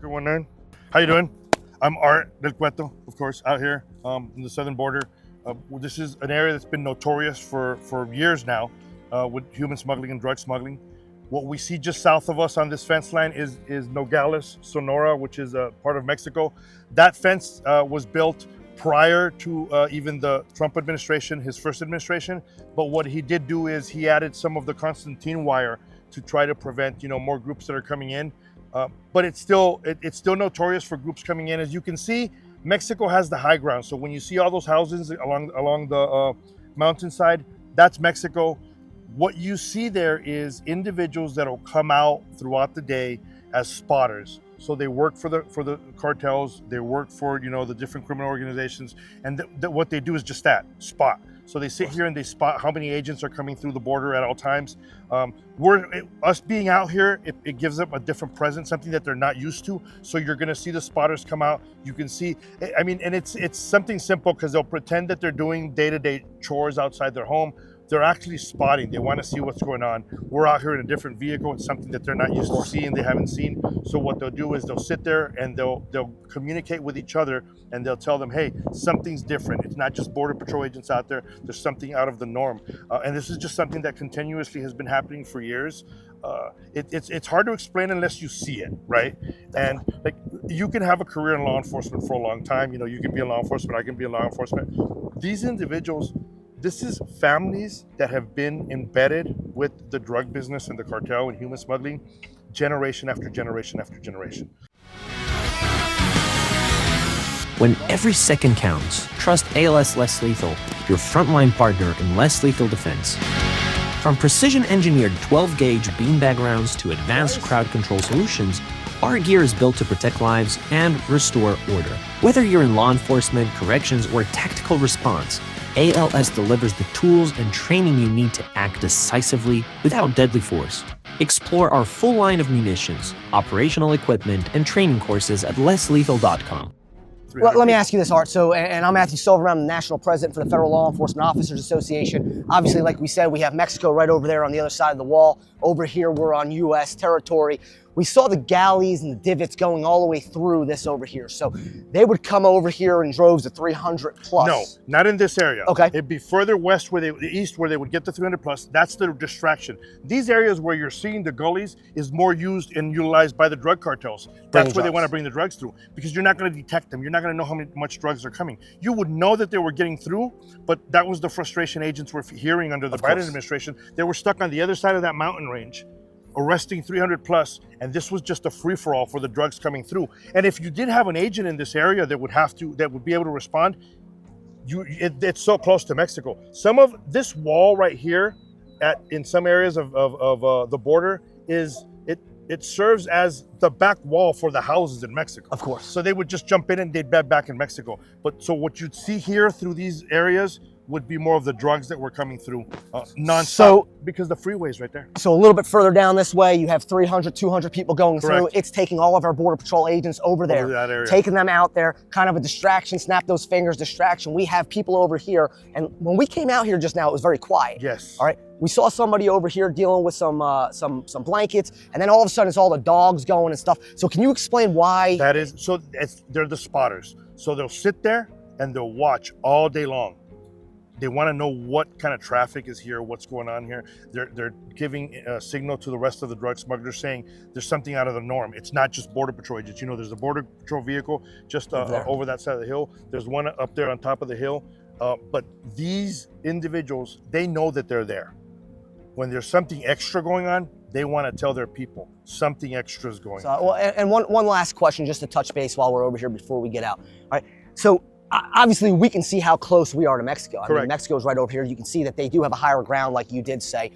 Parker 19. How you doing? I'm Art del Cueto, of course, out here in the southern border. This is an area that's been notorious for years now with human smuggling and drug smuggling. What we see just south of us on this fence line is Nogales, Sonora, which is a part of Mexico. That fence was built prior to even the Trump administration, his first administration. But what he did do is he added some of the Constantine wire to try to prevent, more groups that are coming in. But it's still notorious for groups coming in. As you can see, Mexico has the high ground. So when you see all those houses along the mountainside, that's Mexico. What you see there is individuals that will come out throughout the day as spotters. So they work for the cartels, they work for the different criminal organizations, and what they do is just that, spot. So they sit here and they spot how many agents are coming through the border at all times. Us being out here, it gives them a different presence, something that they're not used to. So you're going to see the spotters come out. You can see, and it's something simple because they'll pretend that they're doing day-to-day chores outside their home. They're actually spotting. They want to see what's going on. We're out here in a different vehicle. It's something that they're not used to seeing, they haven't seen. So what they'll do is they'll sit there and they'll communicate with each other, and they'll tell them, hey, something's different. It's not just Border Patrol agents out there. There's something out of the norm. And this is just something that continuously has been happening for years. It's hard to explain unless you see it, right? And like, you can have a career in law enforcement for a long time. You can be in law enforcement. I can be in law enforcement. These individuals, this is families that have been embedded with the drug business and the cartel and human smuggling generation after generation after generation. When every second counts, trust ALS Less Lethal, your frontline partner in less lethal defense. From precision-engineered 12-gauge beanbag rounds to advanced crowd control solutions, our gear is built to protect lives and restore order. Whether you're in law enforcement, corrections, or tactical response, ALS delivers the tools and training you need to act decisively without deadly force. Explore our full line of munitions, operational equipment, and training courses at lesslethal.com. Let me ask you this, Art. So, and I'm Matthew Silverman, the National President for the Federal Law Enforcement Officers Association. Obviously, like we said, we have Mexico right over there on the other side of the wall. Over here, we're on U.S. territory. We saw the galleys and the divots going all the way through this over here. So they would come over here in droves of 300 plus. No, not in this area. Okay. It'd be further west, east, where they would get the 300 plus. That's the distraction. These areas where you're seeing the gullies is more used and utilized by the drug cartels. That's where they want to bring the drugs through, because you're not going to detect them. You're not going to know how much drugs are coming. You would know that they were getting through, but that was the frustration agents were hearing under the Biden administration. They were stuck on the other side of that mountain range, arresting 300 plus, and this was just a free-for-all for the drugs coming through. And if you did have an agent in this area that would be able to respond, it's so close to Mexico. Some of this wall right here, in some areas of the border, it serves as the back wall for the houses in Mexico. Of course. So they would just jump in and they'd bed back in Mexico. But so what you'd see here through these areas would be more of the drugs that were coming through nonstop, because the freeway's right there. So a little bit further down this way, you have 300, 200 people going through. It's taking all of our Border Patrol agents over there, that area, taking them out there, kind of a distraction, snap those fingers, distraction. We have people over here. And when we came out here just now, it was very quiet. Yes. All right. We saw somebody over here dealing with some blankets, and then all of a sudden it's all the dogs going and stuff. So can you explain why? That is, so they're the spotters. So they'll sit there and they'll watch all day long. They want to know what kind of traffic is here, what's going on here. They're giving a signal to the rest of the drug smugglers saying there's something out of the norm. It's not just Border Patrol agents. There's a Border Patrol vehicle just over that side of the hill. There's one up there on top of the hill. But these individuals, they know that they're there. When there's something extra going on, they want to tell their people something extra is going on. Well, and one last question just to touch base while we're over here before we get out. All right. So obviously, we can see how close we are to Mexico. I mean, Mexico's right over here. You can see that they do have a higher ground, like you did say.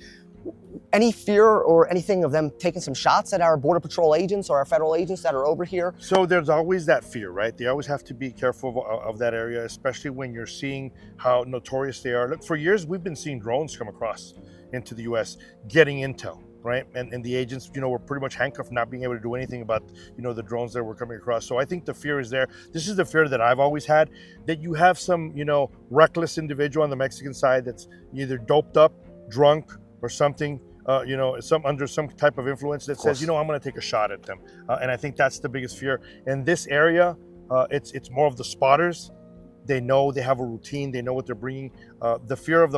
Any fear or anything of them taking some shots at our Border Patrol agents or our federal agents that are over here? So there's always that fear, right? They always have to be careful of that area, especially when you're seeing how notorious they are. Look, for years, we've been seeing drones come across into the U.S. getting intel, right? And the agents, were pretty much handcuffed, not being able to do anything about, the drones that were coming across. So I think the fear is there. This is the fear that I've always had, that you have some, reckless individual on the Mexican side that's either doped up, drunk, or something, under some type of influence that says, I'm going to take a shot at them. And I think that's the biggest fear. In this area, it's more of the spotters. They know, they have a routine, they know what they're bringing. The fear of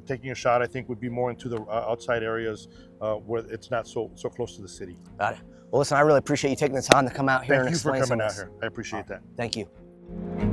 taking a shot, I think, would be more into the outside areas where it's not so close to the city. Got it. Well, listen, I really appreciate you taking the time to come out here and explain some of this. Thank you for coming out here. I appreciate that. Thank you.